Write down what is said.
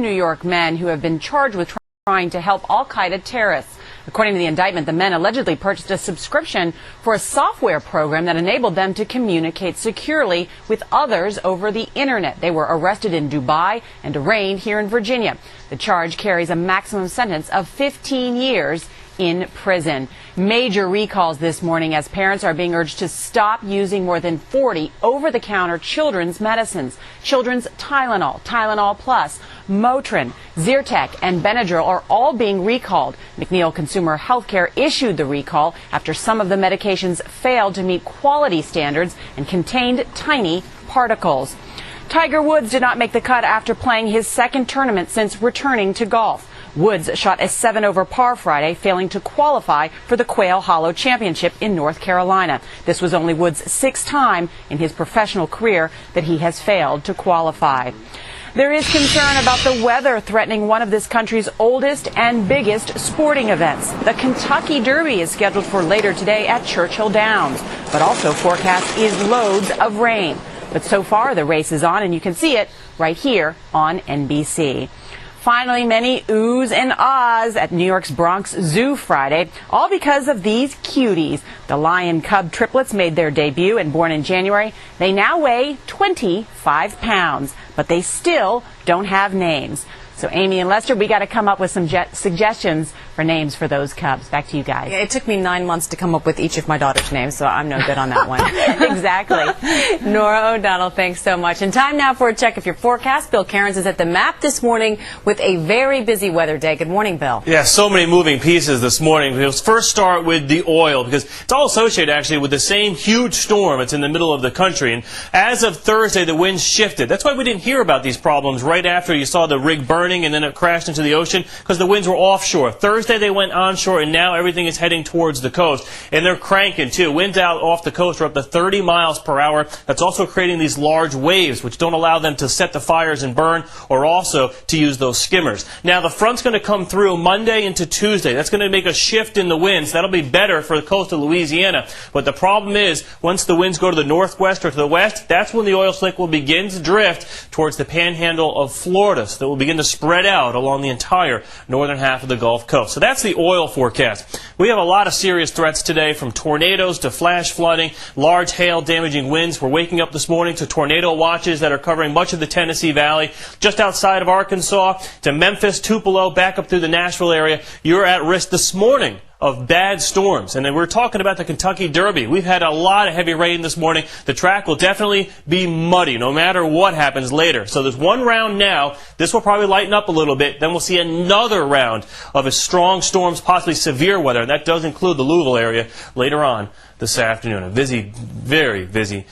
New York men who have been charged with trying to help al-Qaeda terrorists. According to the indictment, the men allegedly purchased a subscription for a software program that enabled them to communicate securely with others over the internet. They were arrested in Dubai and arraigned here in Virginia. The charge carries a maximum sentence of 15 years in prison. Major recalls this morning as parents are being urged to stop using more than 40 over-the-counter children's medicines. Children's Tylenol, Tylenol Plus, Motrin, Zyrtec, and Benadryl are all being recalled. McNeil Consumer Healthcare issued the recall after some of the medications failed to meet quality standards and contained tiny particles. Tiger Woods did not make the cut after playing his second tournament since returning to golf. Woods shot a 7-over par Friday, failing to qualify for the Quail Hollow Championship in North Carolina. This was only Woods' sixth time in his professional career that he has failed to qualify. There is concern about the weather threatening one of this country's oldest and biggest sporting events. The Kentucky Derby is scheduled for later today at Churchill Downs, but also forecast is loads of rain. But so far the race is on, and you can see it right here on NBC. Finally, many oohs and ahs at New York's Bronx Zoo Friday, all because of these cuties. The lion cub triplets made their debut and born in January. They now weigh 25 pounds, but they still don't have names. So Amy and Lester, we got to come up with some suggestions for names for those cubs. Back to you guys. It took me 9 months to come up with each of my daughter's names, so I'm no good on that one. Exactly. Nora O'Donnell, thanks so much. And time now for a check of your forecast. Bill Cairns is at the map this morning with a very busy weather day. Good morning, Bill. Yeah, so many moving pieces this morning. We'll first start with the oil, because it's all associated actually with the same huge storm. It's in the middle of the country. And as of Thursday, the winds shifted. That's why we didn't hear about these problems right after you saw the rig burning and then it crashed into the ocean, because the winds were offshore. Thursday they went onshore, and now everything is heading towards the coast. And they're cranking too. Winds out off the coast are up to 30 miles per hour. That's also creating these large waves, which don't allow them to set the fires and burn, or also to use those skimmers. Now the front's going to come through Monday into Tuesday. That's going to make a shift in the winds. That'll be better for the coast of Louisiana. But the problem is, once the winds go to the northwest or to the west, that's when the oil slick will begin to drift towards the panhandle of Florida. So that will begin to spread out along the entire northern half of the Gulf Coast. So that's the oil forecast. We have a lot of serious threats today, from tornadoes to flash flooding, large hail damaging winds. We're waking up this morning to tornado watches that are covering much of the Tennessee Valley, just outside of Arkansas, to Memphis, Tupelo, back up through the Nashville area. You're at risk this morning of bad storms. And then we're talking about the Kentucky Derby. We've had a lot of heavy rain this morning. The track will definitely be muddy no matter what happens later. So there's one round now. This will probably lighten up a little bit. Then we'll see another round of strong storms, possibly severe weather. And that does include the Louisville area later on this afternoon. A busy, very busy